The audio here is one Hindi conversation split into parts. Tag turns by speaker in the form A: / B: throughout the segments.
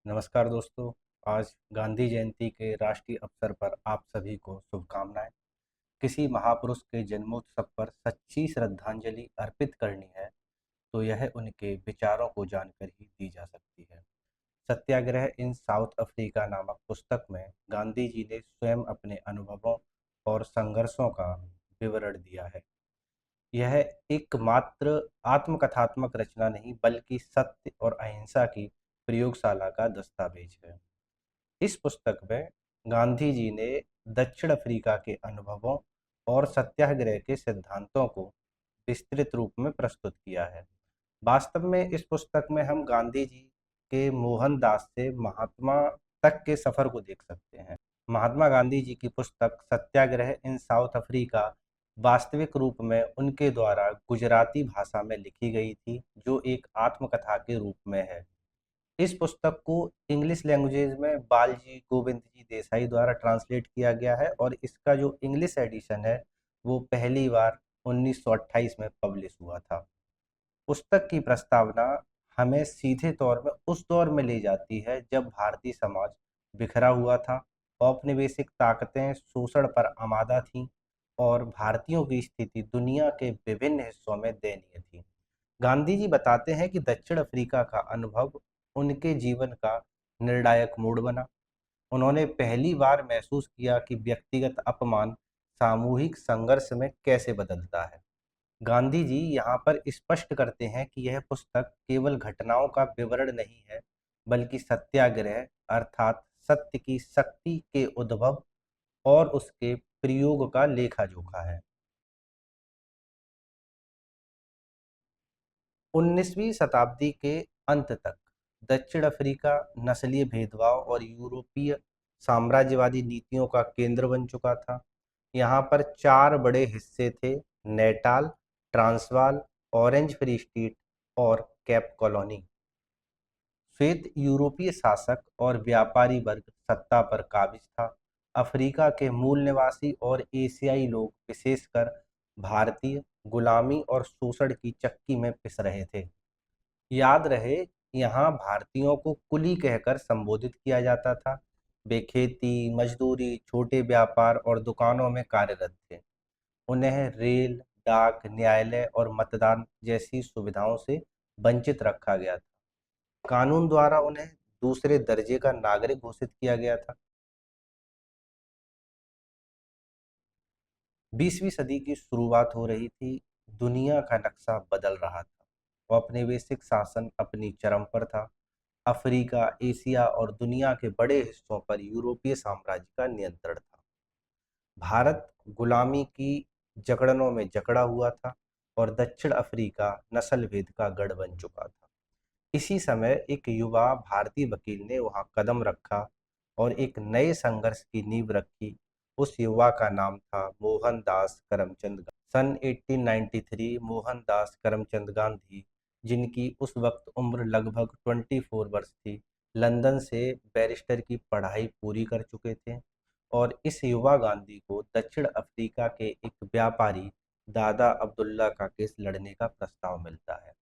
A: नमस्कार दोस्तों। आज गांधी जयंती के राष्ट्रीय अवसर पर आप सभी को शुभकामनाएं। किसी महापुरुष के जन्मोत्सव पर सच्ची श्रद्धांजलि अर्पित करनी है तो यह उनके विचारों को जानकर ही दी जा सकती है। सत्याग्रह इन साउथ अफ्रीका नामक पुस्तक में गांधी जी ने स्वयं अपने अनुभवों और संघर्षों का विवरण दिया है। यह एक मात्र आत्मकथात्मक रचना नहीं बल्कि सत्य और अहिंसा की प्रयोगशाला का दस्तावेज है। इस पुस्तक में गांधी जी ने दक्षिण अफ्रीका के अनुभवों और सत्याग्रह के सिद्धांतों को विस्तृत रूप में प्रस्तुत किया है। वास्तव में इस पुस्तक में हम गांधी जी के मोहनदास से महात्मा तक के सफर को देख सकते हैं। महात्मा गांधी जी की पुस्तक सत्याग्रह इन साउथ अफ्रीका वास्तविक रूप में उनके द्वारा गुजराती भाषा में लिखी गई थी, जो एक आत्मकथा के रूप में है। इस पुस्तक को इंग्लिश लैंग्वेज में बालजी गोविंद जी देसाई द्वारा ट्रांसलेट किया गया है और इसका जो इंग्लिश एडिशन है वो पहली बार 1928 में पब्लिश हुआ था। पुस्तक की प्रस्तावना हमें सीधे तौर में उस दौर में ले जाती है जब भारतीय समाज बिखरा हुआ था, औपनिवेशिक ताकतें शोषण पर आमादा थीं और भारतीयों की स्थिति दुनिया के विभिन्न हिस्सों में दयनीय थी। गांधी जी बताते हैं कि दक्षिण अफ्रीका का अनुभव उनके जीवन का निर्णायक मोड़ बना। उन्होंने पहली बार महसूस किया कि व्यक्तिगत अपमान सामूहिक संघर्ष में कैसे बदलता है। गांधी जी यहाँ पर स्पष्ट करते हैं कि यह पुस्तक केवल घटनाओं का विवरण नहीं है, बल्कि सत्याग्रह अर्थात सत्य की शक्ति के उद्भव और उसके प्रयोग का लेखा जोखा है। 19वीं शताब्दी के अंत तक दक्षिण अफ्रीका नस्लीय भेदभाव और यूरोपीय साम्राज्यवादी नीतियों का केंद्र बन चुका था। यहाँ पर चार बड़े हिस्से थे: Natal, Transvaal, orange free state और कैप कॉलोनी। श्वेत यूरोपीय शासक और व्यापारी वर्ग सत्ता पर काबिज था। अफ्रीका के मूल निवासी और एशियाई लोग विशेषकर भारतीय गुलामी और शोषण की चक्की में पिस रहे थे। याद रहे, यहाँ भारतीयों को कुली कहकर संबोधित किया जाता था। वे खेती, मजदूरी, छोटे व्यापार और दुकानों में कार्यरत थे। उन्हें रेल, डाक, न्यायालय और मतदान जैसी सुविधाओं से वंचित रखा गया था। कानून द्वारा उन्हें दूसरे दर्जे का नागरिक घोषित किया गया था। 20वीं सदी की शुरुआत हो रही थी। दुनिया का नक्शा बदल रहा था। औपनिवेशिक शासन अपनी चरम पर था। अफ्रीका, एशिया और दुनिया के बड़े हिस्सों पर यूरोपीय साम्राज्य का नियंत्रण था। भारत गुलामी की जकड़नों में जकड़ा हुआ था और दक्षिण अफ्रीका नस्ल भेद का गढ़ बन चुका था। इसी समय एक युवा भारतीय वकील ने वहां कदम रखा और एक नए संघर्ष की नींव रखी। उस युवा का नाम था मोहनदास करमचंद गांधी। सन 1893 मोहनदास करमचंद गांधी, जिनकी उस वक्त उम्र लगभग 24 वर्ष थी, लंदन से बैरिस्टर की पढ़ाई पूरी कर चुके थे और इस युवा गांधी को दक्षिण अफ्रीका के एक व्यापारी दादा अब्दुल्ला का केस लड़ने का प्रस्ताव मिलता है।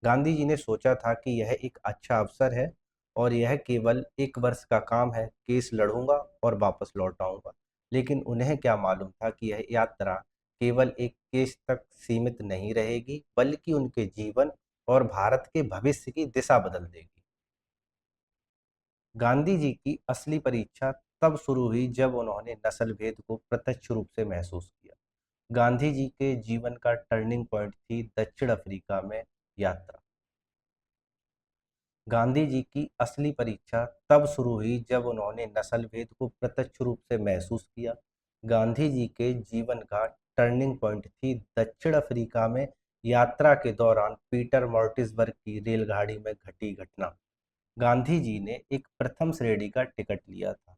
A: गांधी जी ने सोचा था कि यह एक अच्छा अवसर है और यह केवल एक वर्ष का काम है, केस लड़ूंगा और वापस लौट आऊंगा। लेकिन उन्हें क्या मालूम था कि यह यात्रा केवल एक केस तक सीमित नहीं रहेगी, बल्कि उनके जीवन और भारत के भविष्य की दिशा बदल देगी। गांधी जी की असली परीक्षा तब शुरू हुई जब उन्होंने नस्ल भेद को प्रत्यक्ष रूप से महसूस किया। गांधी जी के जीवन का टर्निंग पॉइंट थी दक्षिण अफ्रीका में यात्रा। गांधी जी की असली परीक्षा तब शुरू हुई जब उन्होंने नस्ल भेद को प्रत्यक्ष रूप से महसूस किया। गांधी जी के जीवन का टर्निंग पॉइंट थी दक्षिण अफ्रीका में यात्रा के दौरान पीटर मॉर्टिसबर्ग की रेलगाड़ी में घटी घटना। गांधी जी ने एक प्रथम श्रेणी का टिकट लिया था,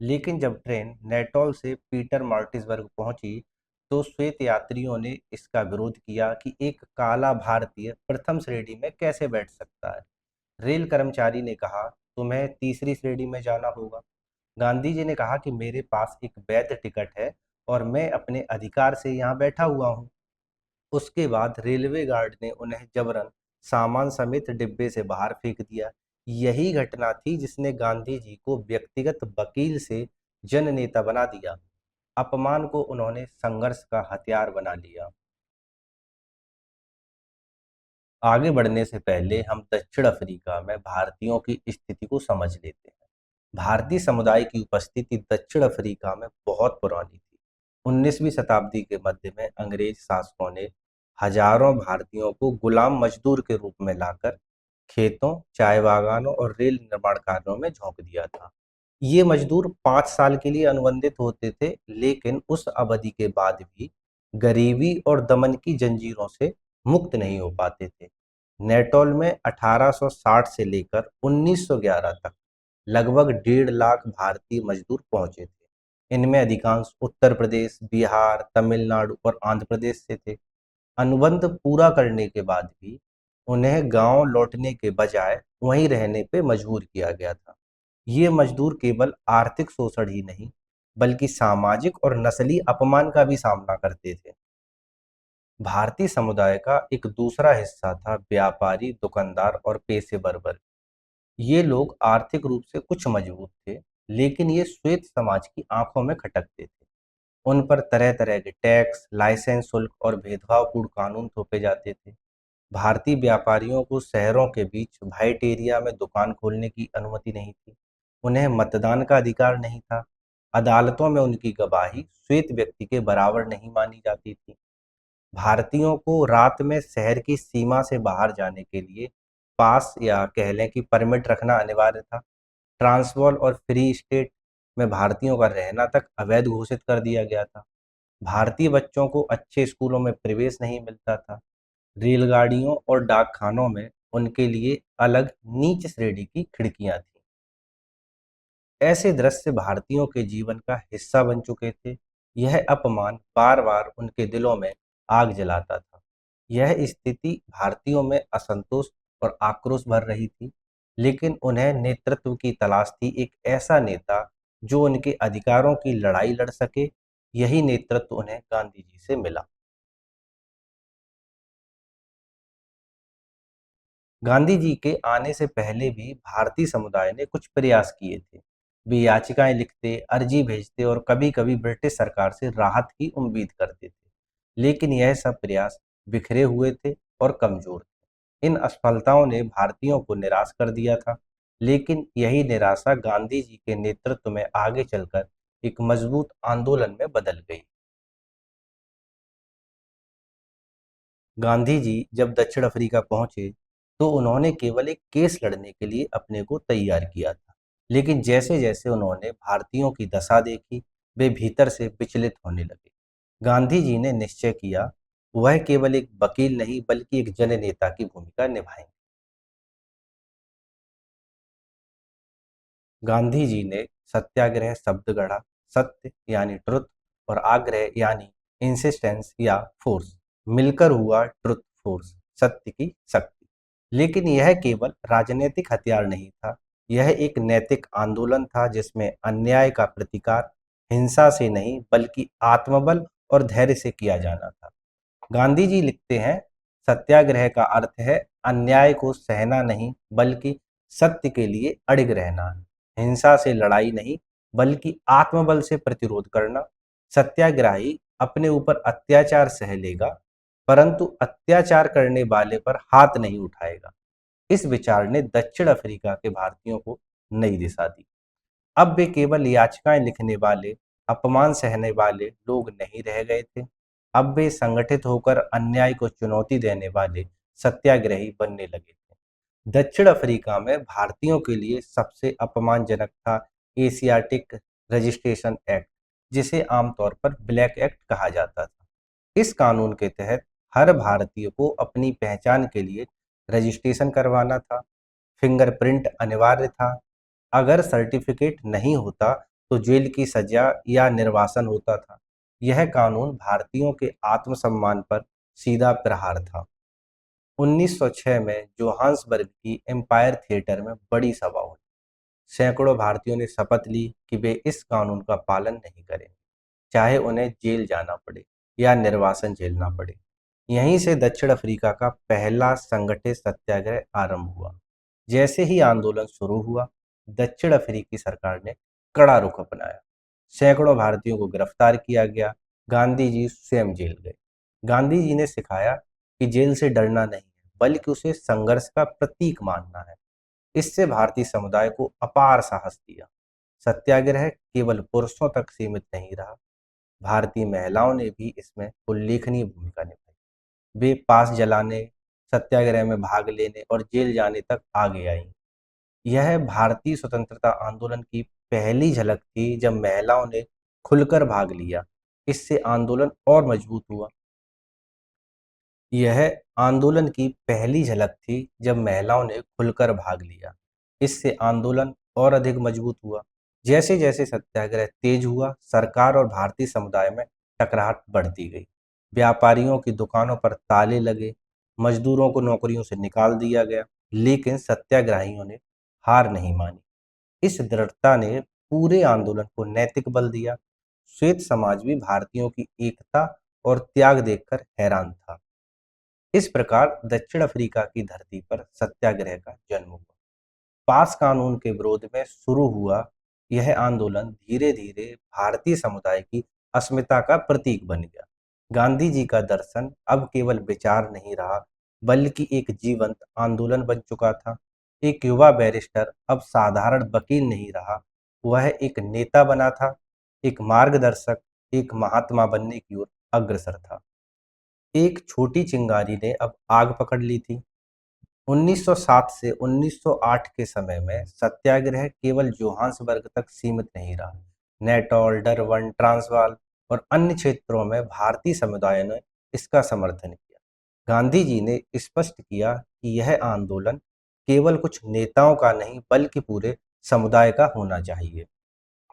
A: लेकिन जब ट्रेन नेटोल से पीटर मार्टिसबर्ग पहुंची तो श्वेत यात्रियों ने इसका विरोध किया कि एक काला भारतीय प्रथम श्रेणी में कैसे बैठ सकता है। रेल कर्मचारी ने कहा, तुम्हें तीसरी श्रेणी में जाना होगा। गांधी जी ने कहा कि मेरे पास एक वैध टिकट है और मैं अपने अधिकार से यहाँ बैठा हुआ हूँ। उसके बाद रेलवे गार्ड ने उन्हें जबरन सामान समेत डिब्बे से बाहर फेंक दिया। यही घटना थी जिसने गांधी जी को व्यक्तिगत वकील से जननेता बना दिया। अपमान को उन्होंने संघर्ष का हथियार बना लिया। आगे बढ़ने से पहले हम दक्षिण अफ्रीका में भारतीयों की स्थिति को समझ लेते हैं। भारतीय समुदाय की उपस्थिति दक्षिण अफ्रीका में बहुत पुरानी थी। 19वीं शताब्दी के मध्य में अंग्रेज शासकों ने हजारों भारतीयों को गुलाम मजदूर के रूप में लाकर खेतों, चाय बागानों और रेल निर्माण कार्यों में झोंक दिया था। ये मजदूर 5 साल के लिए अनुबंधित होते थे, लेकिन उस अवधि के बाद भी गरीबी और दमन की जंजीरों से मुक्त नहीं हो पाते थे। नेटोल में 1860 से लेकर 1911 तक लगभग 1.5 लाख भारतीय मजदूर पहुंचे थे। इनमें अधिकांश उत्तर प्रदेश, बिहार, तमिलनाडु और आंध्र प्रदेश से थे। अनुबंध पूरा करने के बाद भी उन्हें गांव लौटने के बजाय वहीं रहने पे मजबूर किया गया था। ये मजदूर केवल आर्थिक शोषण ही नहीं, बल्कि सामाजिक और नस्ली अपमान का भी सामना करते थे। भारतीय समुदाय का एक दूसरा हिस्सा था व्यापारी, दुकानदार और पेशेवर वर्ग। ये लोग आर्थिक रूप से कुछ मजबूत थे, लेकिन ये श्वेत समाज की आंखों में खटकते थे। उन पर तरह तरह के टैक्स, लाइसेंस शुल्क और भेदभावपूर्ण कानून थोपे जाते थे। भारतीय व्यापारियों को शहरों के बीच व्हाइट एरिया में दुकान खोलने की अनुमति नहीं थी। उन्हें मतदान का अधिकार नहीं था। अदालतों में उनकी गवाही श्वेत व्यक्ति के बराबर नहीं मानी जाती थी। भारतीयों को रात में शहर की सीमा से बाहर जाने के लिए पास या कह लें कि परमिट रखना अनिवार्य था। ट्रांसवाल और फ्री स्टेट में भारतीयों का रहना तक अवैध घोषित कर दिया गया था। भारतीय बच्चों को अच्छे स्कूलों में प्रवेश नहीं मिलता था। रेलगाड़ियों और डाकखानों में उनके लिए अलग नीच श्रेणी की खिड़कियां थीं। ऐसे दृश्य भारतीयों के जीवन का हिस्सा बन चुके थे। यह अपमान बार बार उनके दिलों में आग जलाता था। यह स्थिति भारतीयों में असंतोष और आक्रोश भर रही थी, लेकिन उन्हें नेतृत्व की तलाश थी, एक ऐसा नेता जो उनके अधिकारों की लड़ाई लड़ सके। यही नेतृत्व उन्हें गांधी जी से मिला। गांधी जी के आने से पहले भी भारतीय समुदाय ने कुछ प्रयास किए थे। वे याचिकाएं लिखते, अर्जी भेजते और कभी-कभी ब्रिटिश सरकार से राहत की उम्मीद करते थे। लेकिन यह सब प्रयास बिखरे हुए थे और कमजोर थे। इन असफलताओं ने भारतीयों को निराश कर दिया था, लेकिन यही निराशा गांधी जी के नेतृत्व में आगे चलकर एक मजबूत आंदोलन में बदल गई। गांधी जी जब दक्षिण अफ्रीका पहुंचे, तो उन्होंने केवल एक केस लड़ने के लिए अपने को तैयार किया था। लेकिन जैसे जैसे उन्होंने भारतीयों की दशा देखी, वे भीतर से विचलित होने लगे। गांधी जी ने निश्चय किया, वह केवल एक वकील नहीं बल्कि एक जननेता की भूमिका निभाएंगे। गांधी जी ने सत्याग्रह शब्द गढ़ा। सत्य यानी ट्रुथ और आग्रह यानी इंसिस्टेंस या फोर्स मिलकर हुआ ट्रुथ फोर्स, सत्य की शक्ति। लेकिन यह केवल राजनीतिक हथियार नहीं था, यह एक नैतिक आंदोलन था जिसमें अन्याय का प्रतिकार हिंसा से नहीं बल्कि आत्मबल और धैर्य से किया जाना था। गांधी जी लिखते हैं, सत्याग्रह का अर्थ है अन्याय को सहना नहीं बल्कि सत्य के लिए अड़िग रहना। हिंसा से लड़ाई नहीं बल्कि आत्मबल से प्रतिरोध करना। सत्याग्रही अपने ऊपर अत्याचार सह लेगा, परंतु अत्याचार करने वाले पर हाथ नहीं उठाएगा। इस विचार ने दक्षिण अफ्रीका के भारतीयों को नई दिशा दी। अब वे केवल याचिकाएं लिखने वाले, अपमान सहने वाले लोग नहीं रह गए थे। अब वे संगठित होकर अन्याय को चुनौती देने वाले सत्याग्रही बनने लगे थे। दक्षिण अफ्रीका में भारतीयों के लिए सबसे अपमानजनक था एशियाटिक रजिस्ट्रेशन एक्ट, जिसे आमतौर पर ब्लैक एक्ट कहा जाता था। इस कानून के तहत हर भारतीय को अपनी पहचान के लिए रजिस्ट्रेशन करवाना था। फिंगरप्रिंट अनिवार्य था। अगर सर्टिफिकेट नहीं होता तो जेल की सजा या निर्वासन होता था। यह कानून भारतीयों के आत्मसम्मान पर सीधा प्रहार था। 1906 में जोहान्सबर्ग की एम्पायर थिएटर में बड़ी सभा हुई। सैकड़ों भारतीयों ने शपथ ली कि वे इस कानून का पालन नहीं करेंगे, चाहे उन्हें जेल जाना पड़े या निर्वासन झेलना पड़े। यहीं से दक्षिण अफ्रीका का पहला संगठित सत्याग्रह आरंभ हुआ। जैसे ही आंदोलन शुरू हुआ, दक्षिण अफ्रीकी सरकार ने कड़ा रुख अपनाया। सैकड़ों भारतीयों को गिरफ्तार किया गया। गांधी जी स्वयं जेल गए। गांधी जी ने सिखाया कि जेल से डरना नहीं है, बल्कि उसे संघर्ष का प्रतीक मानना है। इससे भारतीय समुदाय को अपार साहस दिया। सत्याग्रह केवल पुरुषों तक सीमित नहीं रहा, भारतीय महिलाओं ने भी इसमें उल्लेखनीय भूमिका निभाई। वे पास जलाने, सत्याग्रह में भाग लेने और जेल जाने तक आगे आईं। यह भारतीय स्वतंत्रता आंदोलन की पहली झलक थी जब महिलाओं ने खुलकर भाग लिया। इससे आंदोलन और मजबूत हुआ। यह आंदोलन की पहली झलक थी जब महिलाओं ने खुलकर भाग लिया। इससे आंदोलन और अधिक मजबूत हुआ। जैसे जैसे सत्याग्रह तेज हुआ, सरकार और भारतीय समुदाय में टकराहट बढ़ती गई। व्यापारियों की दुकानों पर ताले लगे, मजदूरों को नौकरियों से निकाल दिया गया, लेकिन सत्याग्रहियों ने हार नहीं मानी। इस दृढ़ता ने पूरे आंदोलन को नैतिक बल दिया। श्वेत समाज भी भारतीयों की एकता और त्याग देखकर हैरान था। इस प्रकार दक्षिण अफ्रीका की धरती पर सत्याग्रह का जन्म हुआ। पास कानून के विरोध में शुरू हुआ यह आंदोलन धीरे धीरे भारतीय समुदाय की अस्मिता का प्रतीक बन गया। गांधी जी का दर्शन अब केवल विचार नहीं रहा, बल्कि एक जीवंत आंदोलन बन चुका था। एक युवा बैरिस्टर अब साधारण वकील नहीं रहा, वह एक नेता बना था, एक मार्गदर्शक, एक महात्मा बनने की ओर अग्रसर था। एक छोटी चिंगारी ने अब आग पकड़ ली थी। 1907 से 1908 के समय में सत्याग्रह केवल जोहान्सबर्ग तक सीमित नहीं रहा। नेटौल, डरबन, ट्रांसवाल और अन्य क्षेत्रों में भारतीय समुदाय ने इसका समर्थन किया। गांधी जी ने स्पष्ट किया कि यह आंदोलन केवल कुछ नेताओं का नहीं, बल्कि पूरे समुदाय का होना चाहिए।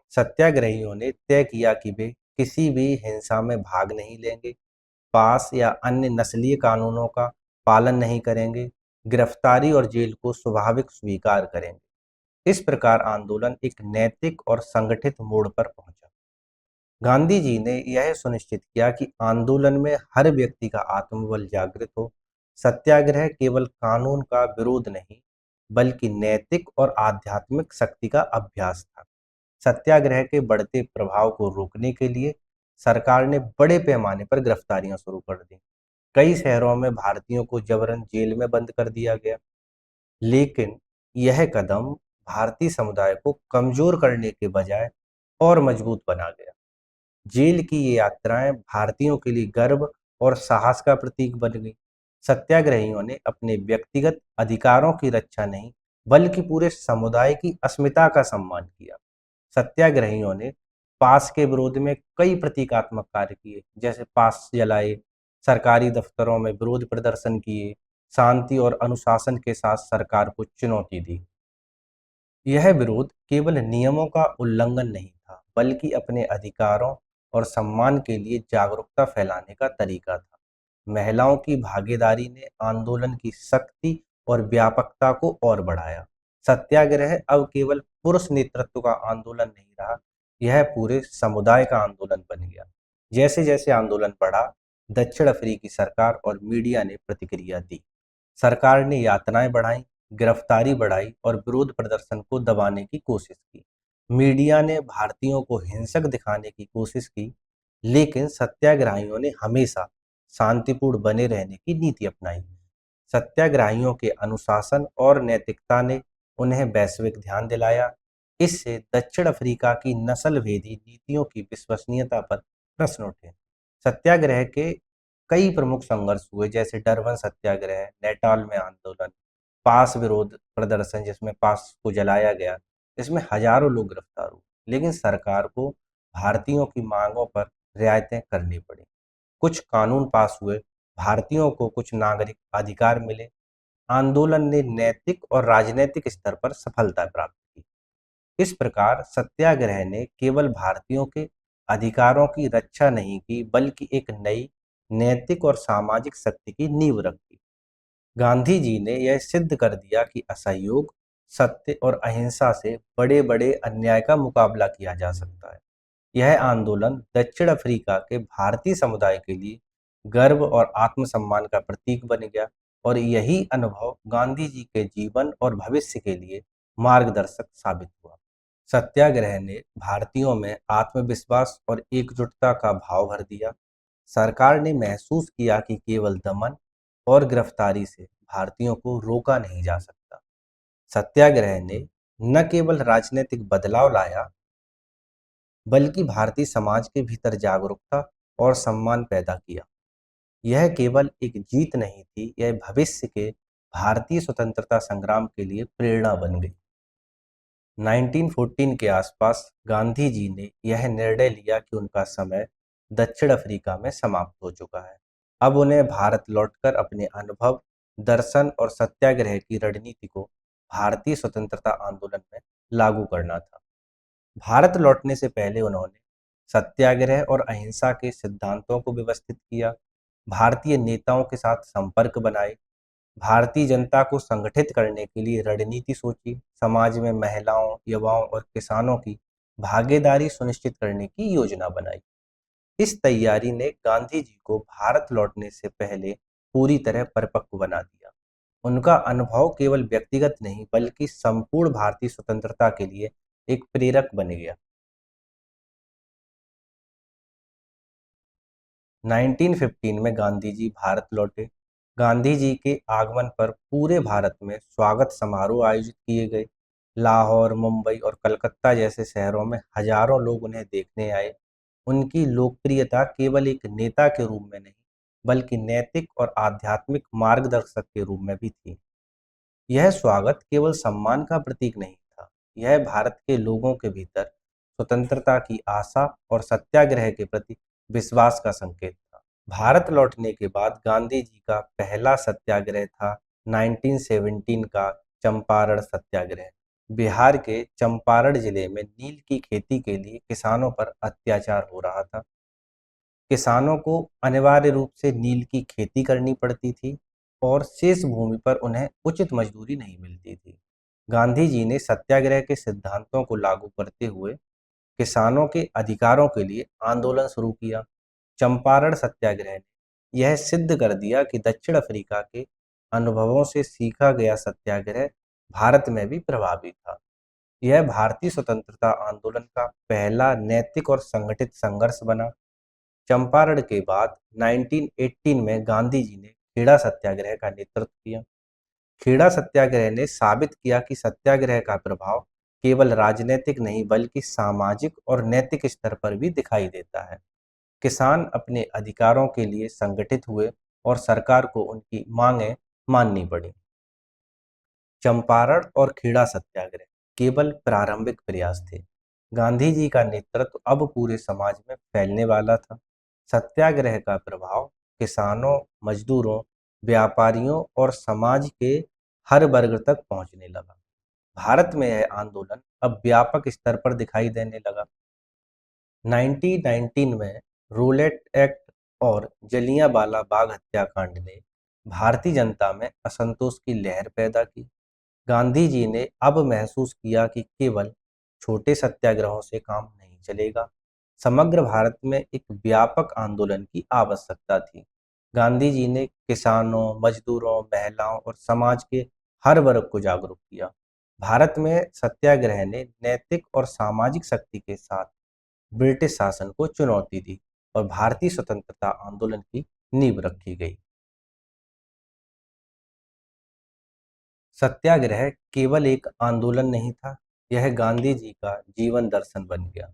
A: सत्याग्रहियों ने तय किया कि वे किसी भी हिंसा में भाग नहीं लेंगे, पास या अन्य नस्लीय कानूनों का पालन नहीं करेंगे, गिरफ्तारी और जेल को स्वाभाविक स्वीकार करेंगे। इस प्रकार आंदोलन एक नैतिक और संगठित मोड़ पर पहुंचा। गांधी जी ने यह सुनिश्चित किया कि आंदोलन में हर व्यक्ति का आत्मबल जागृत हो। सत्याग्रह केवल कानून का विरोध नहीं, बल्कि नैतिक और आध्यात्मिक शक्ति का अभ्यास था। सत्याग्रह के बढ़ते प्रभाव को रोकने के लिए सरकार ने बड़े पैमाने पर गिरफ्तारियां शुरू कर दी। कई शहरों में भारतीयों को जबरन जेल में बंद कर दिया गया। लेकिन यह कदम भारतीय समुदाय को कमजोर करने के बजाय और मजबूत बना गया। जेल की ये यात्राएं भारतीयों के लिए गर्व और साहस का प्रतीक बन गई। सत्याग्रहियों ने अपने व्यक्तिगत अधिकारों की रक्षा नहीं, बल्कि पूरे समुदाय की अस्मिता का सम्मान किया। सत्याग्रहियों ने पास के विरोध में कई प्रतीकात्मक कार्य किए, जैसे पास जलाए, सरकारी दफ्तरों में विरोध प्रदर्शन किए, शांति और अनुशासन के साथ सरकार को चुनौती दी। यह विरोध केवल नियमों का उल्लंघन नहीं था, बल्कि अपने अधिकारों और सम्मान के लिए जागरूकता फैलाने का तरीका था। महिलाओं की भागीदारी ने आंदोलन की शक्ति और व्यापकता को और बढ़ाया। सत्याग्रह अब केवल पुरुष नेतृत्व का आंदोलन नहीं रहा, यह पूरे समुदाय का आंदोलन बन गया। जैसे जैसे आंदोलन बढ़ा, दक्षिण अफ्रीकी सरकार और मीडिया ने प्रतिक्रिया दी। सरकार ने यातनाएं बढ़ाई, गिरफ्तारी बढ़ाई और विरोध प्रदर्शन को दबाने की कोशिश की। मीडिया ने भारतीयों को हिंसक दिखाने की कोशिश की, लेकिन सत्याग्रहियों ने हमेशा शांतिपूर्ण बने रहने की नीति अपनाई। सत्याग्रहियों के अनुशासन और नैतिकता ने उन्हें वैश्विक ध्यान दिलाया। इससे दक्षिण अफ्रीका की नस्ल भेदी नीतियों की विश्वसनीयता पर प्रश्न उठे। सत्याग्रह के कई प्रमुख संघर्ष हुए, जैसे डरबन सत्याग्रह, नैटाल में आंदोलन, पास विरोध प्रदर्शन जिसमें पास को जलाया गया। इसमें हजारों लोग गिरफ्तार हुए, लेकिन सरकार को भारतीयों की मांगों पर रियायतें करनी पड़ी। कुछ कानून पास हुए, भारतीयों को कुछ नागरिक अधिकार मिले। आंदोलन ने नैतिक और राजनीतिक स्तर पर सफलता प्राप्त की। इस प्रकार सत्याग्रह ने केवल भारतीयों के अधिकारों की रक्षा नहीं की, बल्कि एक नई नैतिक और सामाजिक शक्ति की नींव रखी। गांधी जी ने यह सिद्ध कर दिया कि असहयोग, सत्य और अहिंसा से बड़े बड़े अन्याय का मुकाबला किया जा सकता है। यह आंदोलन दक्षिण अफ्रीका के भारतीय समुदाय के लिए गर्व और आत्मसम्मान का प्रतीक बन गया। और यही अनुभव गांधी जी के जीवन और भविष्य के लिए मार्गदर्शक साबित हुआ। सत्याग्रह ने भारतीयों में आत्मविश्वास और एकजुटता का भाव भर दिया। सरकार ने महसूस किया कि केवल दमन और गिरफ्तारी से भारतीयों को रोका नहीं जा सकता। सत्याग्रह ने न केवल राजनीतिक बदलाव लाया, बल्कि भारतीय समाज के भीतर जागरूकता और सम्मान पैदा किया। यह केवल एक जीत नहीं थी, यह भविष्य के भारतीय स्वतंत्रता संग्राम के लिए प्रेरणा बन गई। 1914 के आसपास गांधी जी ने यह निर्णय लिया कि उनका समय दक्षिण अफ्रीका में समाप्त हो चुका है। अब उन्हें भारत लौटकर अपने अनुभव, दर्शन और सत्याग्रह की रणनीति को भारतीय स्वतंत्रता आंदोलन में लागू करना था। भारत लौटने से पहले उन्होंने सत्याग्रह और अहिंसा के सिद्धांतों को व्यवस्थित किया, भारतीय नेताओं के साथ संपर्क बनाए, भारतीय जनता को संगठित करने के लिए रणनीति सोची, समाज में महिलाओं, युवाओं और किसानों की भागीदारी सुनिश्चित करने की योजना बनाई। इस तैयारी ने गांधी जी को भारत लौटने से पहले पूरी तरह परिपक्व बना दिया। उनका अनुभव केवल व्यक्तिगत नहीं बल्कि संपूर्ण भारतीय स्वतंत्रता के लिए एक प्रेरक बन गया। 1915 में गांधी जी भारत लौटे। गांधी जी के आगमन पर पूरे भारत में स्वागत समारोह आयोजित किए गए। लाहौर, मुंबई और कलकत्ता जैसे शहरों में हजारों लोग उन्हें देखने आए। उनकी लोकप्रियता केवल एक नेता के रूप में नहीं, बल्कि नैतिक और आध्यात्मिक मार्गदर्शक के रूप में भी थी। यह स्वागत केवल सम्मान का प्रतीक नहीं था, यह भारत के लोगों के भीतर स्वतंत्रता की आशा और सत्याग्रह के प्रति विश्वास का संकेत था। भारत लौटने के बाद गांधी जी का पहला सत्याग्रह था 1917 का चंपारण सत्याग्रह। बिहार के चंपारण जिले में नील की खेती के लिए किसानों पर अत्याचार हो रहा था। किसानों को अनिवार्य रूप से नील की खेती करनी पड़ती थी और शेष भूमि पर उन्हें उचित मजदूरी नहीं मिलती थी। गांधी जी ने सत्याग्रह के सिद्धांतों को लागू करते हुए किसानों के अधिकारों के लिए आंदोलन शुरू किया। चंपारण सत्याग्रह ने यह सिद्ध कर दिया कि दक्षिण अफ्रीका के अनुभवों से सीखा गया सत्याग्रह भारत में भी प्रभावी था। यह भारतीय स्वतंत्रता आंदोलन का पहला नैतिक और संगठित संघर्ष बना। चंपारण के बाद 1918 में गांधी जी ने खेड़ा सत्याग्रह का नेतृत्व किया। खेड़ा सत्याग्रह ने साबित किया कि सत्याग्रह का प्रभाव केवल राजनीतिक नहीं बल्कि सामाजिक और नैतिक स्तर पर भी दिखाई देता है। किसान अपने अधिकारों के लिए संगठित हुए और सरकार को उनकी मांगें माननी पड़ी। चंपारण और खेड़ा सत्याग्रह केवल प्रारंभिक प्रयास थे, गांधी जी का नेतृत्व अब पूरे समाज में फैलने वाला था। सत्याग्रह का प्रभाव किसानों, मजदूरों, व्यापारियों और समाज के हर वर्ग तक पहुंचने लगा। भारत में यह आंदोलन अब व्यापक स्तर पर दिखाई देने लगा। 1919 में रूलेट एक्ट और जलियांवाला बाग हत्याकांड ने भारतीय जनता में असंतोष की लहर पैदा की। गांधी जी ने अब महसूस किया कि केवल छोटे सत्याग्रहों से काम नहीं चलेगा, समग्र भारत में एक व्यापक आंदोलन की आवश्यकता थी। गांधी जी ने किसानों, मजदूरों, महिलाओं और समाज के हर वर्ग को जागरूक किया। भारत में सत्याग्रह ने नैतिक और सामाजिक शक्ति के साथ ब्रिटिश शासन को चुनौती दी और भारतीय स्वतंत्रता आंदोलन की नींव रखी गई। सत्याग्रह केवल एक आंदोलन नहीं था, यह गांधी जी का जीवन दर्शन बन गया।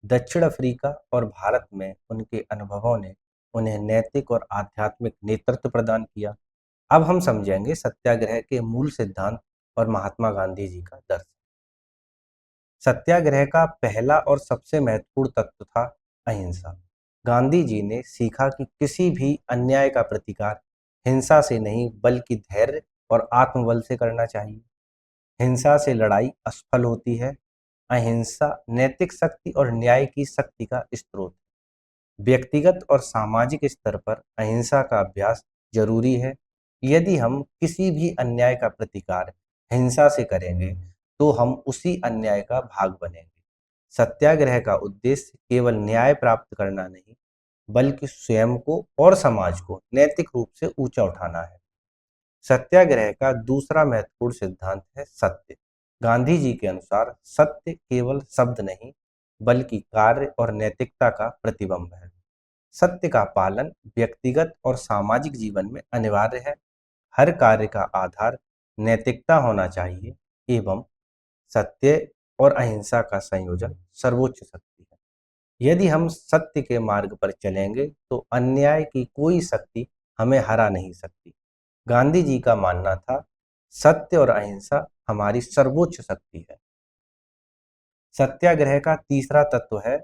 A: दक्षिण अफ्रीका और भारत में उनके अनुभवों ने उन्हें नैतिक और आध्यात्मिक नेतृत्व प्रदान किया। अब हम समझेंगे सत्याग्रह के मूल सिद्धांत और महात्मा गांधी जी का दर्शन। सत्याग्रह का पहला और सबसे महत्वपूर्ण तत्व था अहिंसा। गांधी जी ने सीखा कि किसी भी अन्याय का प्रतिकार हिंसा से नहीं बल्कि धैर्य और आत्मबल से करना चाहिए। हिंसा से लड़ाई असफल होती है। अहिंसा नैतिक शक्ति और न्याय की शक्ति का स्रोत है। व्यक्तिगत और सामाजिक स्तर पर अहिंसा का अभ्यास जरूरी है। यदि हम किसी भी अन्याय का प्रतिकार हिंसा से करेंगे तो हम उसी अन्याय का भाग बनेंगे। सत्याग्रह का उद्देश्य केवल न्याय प्राप्त करना नहीं बल्कि स्वयं को और समाज को नैतिक रूप से ऊंचा उठाना है। सत्याग्रह का दूसरा महत्वपूर्ण सिद्धांत है सत्य। गांधी जी के अनुसार सत्य केवल शब्द नहीं, बल्कि कार्य और नैतिकता का प्रतिबिंब है। सत्य का पालन व्यक्तिगत और सामाजिक जीवन में अनिवार्य है। हर कार्य का आधार नैतिकता होना चाहिए एवं सत्य और अहिंसा का संयोजन सर्वोच्च शक्ति है। यदि हम सत्य के मार्ग पर चलेंगे तो अन्याय की कोई शक्ति हमें हरा नहीं सकती। गांधी जी का मानना था, सत्य और अहिंसा हमारी सर्वोच्च शक्ति है। सत्याग्रह का तीसरा तत्व है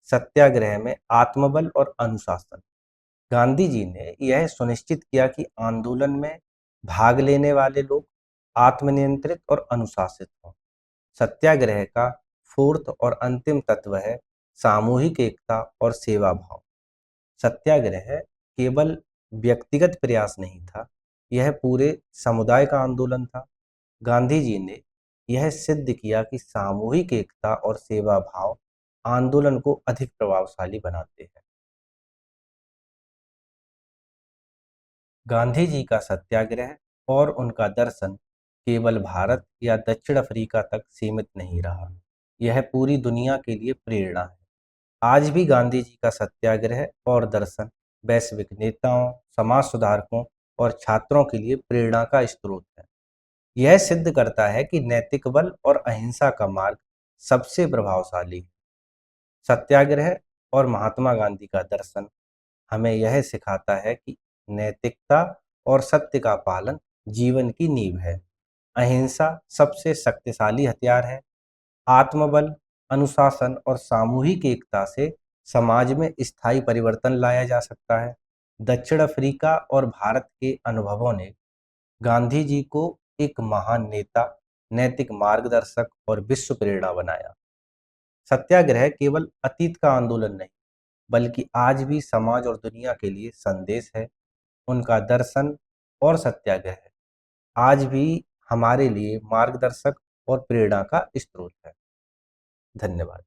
A: सत्याग्रह में आत्मबल और अनुशासन। गांधी जी ने यह सुनिश्चित किया कि आंदोलन में भाग लेने वाले लोग आत्मनियंत्रित और अनुशासित हों। सत्याग्रह का फोर्थ और अंतिम तत्व है सामूहिक एकता और सेवा भाव। सत्याग्रह केवल व्यक्तिगत प्रयास नहीं था, यह पूरे समुदाय का आंदोलन था। गांधी जी ने यह सिद्ध किया कि सामूहिक एकता और सेवा भाव आंदोलन को अधिक प्रभावशाली बनाते हैं। गांधी जी का सत्याग्रह और उनका दर्शन केवल भारत या दक्षिण अफ्रीका तक सीमित नहीं रहा, यह पूरी दुनिया के लिए प्रेरणा है। आज भी गांधी जी का सत्याग्रह और दर्शन वैश्विक नेताओं, समाज सुधारकों और छात्रों के लिए प्रेरणा का स्रोत है। यह सिद्ध करता है कि नैतिक बल और अहिंसा का मार्ग सबसे प्रभावशाली है। सत्याग्रह और महात्मा गांधी का दर्शन हमें यह सिखाता है कि नैतिकता और सत्य का पालन जीवन की नींव है। अहिंसा सबसे शक्तिशाली हथियार है। आत्मबल, अनुशासन और सामूहिक एकता से समाज में स्थायी परिवर्तन लाया जा सकता है। दक्षिण अफ्रीका और भारत के अनुभवों ने गांधी जी को एक महान नेता, नैतिक मार्गदर्शक और विश्व प्रेरणा बनाया। सत्याग्रह केवल अतीत का आंदोलन नहीं, बल्कि आज भी समाज और दुनिया के लिए संदेश है। उनका दर्शन और सत्याग्रह आज भी हमारे लिए मार्गदर्शक और प्रेरणा का स्रोत है। धन्यवाद।